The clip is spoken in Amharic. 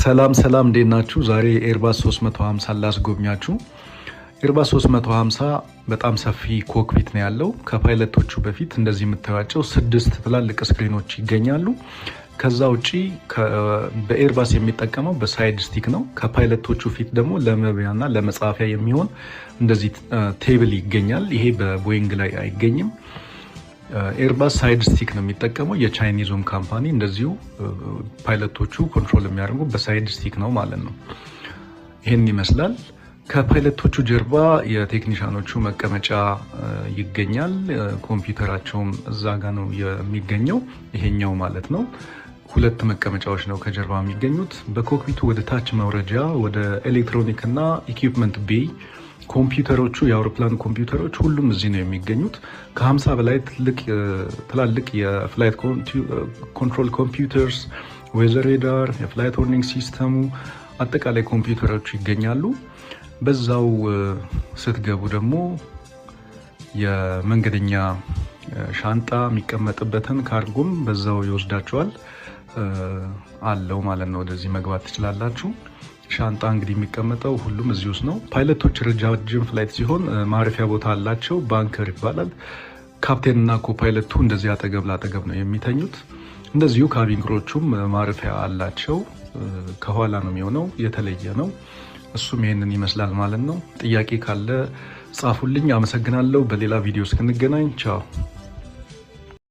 ሰላም እንዴት ናችሁ? ዛሬ ኤርባስ 350 ላስጎብኛችሁ። ኤርባስ 350 በጣም ሰፊ ኮክፒት ነው ያለው። ከፓይለቶቹ በፊት እንደዚህ የምታዩቸው 6 ትላልቅ ስክሪኖች ይገኛሉ። ከዛ ውጪ በኤርባስ የሚጠቀመው በሳይድ ስቲክ ነው። ከፓይለቶቹ ፊት ደግሞ ለመብያና ለመጻፊያ የሚሆን እንደዚህ ቴብል ይገኛል። ይሄ በቦይንግ ላይ አይገኝም። ኤርባስ ሳይድ ስቲክ ነው የሚጠቀመው። የቻይኒዙም ካምፓኒ እንደዚሁ ፓይለቶቹ ኮንትሮል የሚያደርጉ በሳይድ ስቲክ ነው ማለት ነው። ይህን ይመስላል። ከፓይለቶቹ ጀርባ የቴክኒሻኖቹ መቀመጫ ይገኛል። ኮምፒውተራቸውም እዛ ጋ ነው የሚገኘው፣ ይሄኛው ማለት ነው። 2 መቀመጫዎች ነው ከጀርባ የሚገኙት። በኮክፒቱ ወደ ታች መውረጃ ወደ ኤሌክትሮኒክ እና ኢኩፕመንት ቤይ ኮምፒውተሮቹ የአውሮፕላን ኮምፒውተሮች ሁሉም እዚህ ነው የሚገኙት። ከ50 በላይ ትላልቅ የፍላይት ኮንትሮል ኮምፒውተርስ፣ ዌዘር ሬዳር፣ የፍላይት ዋርኒንግ ሲስተሙ አጠቃላይ ኮምፒውተሮቹ ይገኛሉ። በዛው ስትገቡ ደግሞ የመንገደኛ ሻንጣ የሚቀመጥበትን ካርጎም በዛው ይወስዳቸዋል አለው ማለት ነው። ወደዚህ መግባት ትችላላችሁ። ሻንጣ እንግዲህ የሚቀመጠው ሁሉም እዚህ ውስጥ ነው። ፓይለቶች ረጃጅም ፍላይት ሲሆን ማረፊያ ቦታ አላቸው፣ ባንከር ይባላል። ካፕቴን እና ኮፓይለቱ እንደዚህ አጠገብ ላጠገብ ነው የሚተኙት። እንደዚሁ ካቢን ክሮቹም ማረፊያ አላቸው። ከኋላ ነው የሚሆነው፣ የተለየ ነው። እሱም ይሄንን ይመስላል ማለት ነው። ጥያቄ ካለ ጻፉልኝ። አመሰግናለሁ። በሌላ ቪዲዮ እስክንገናኝ ቻው።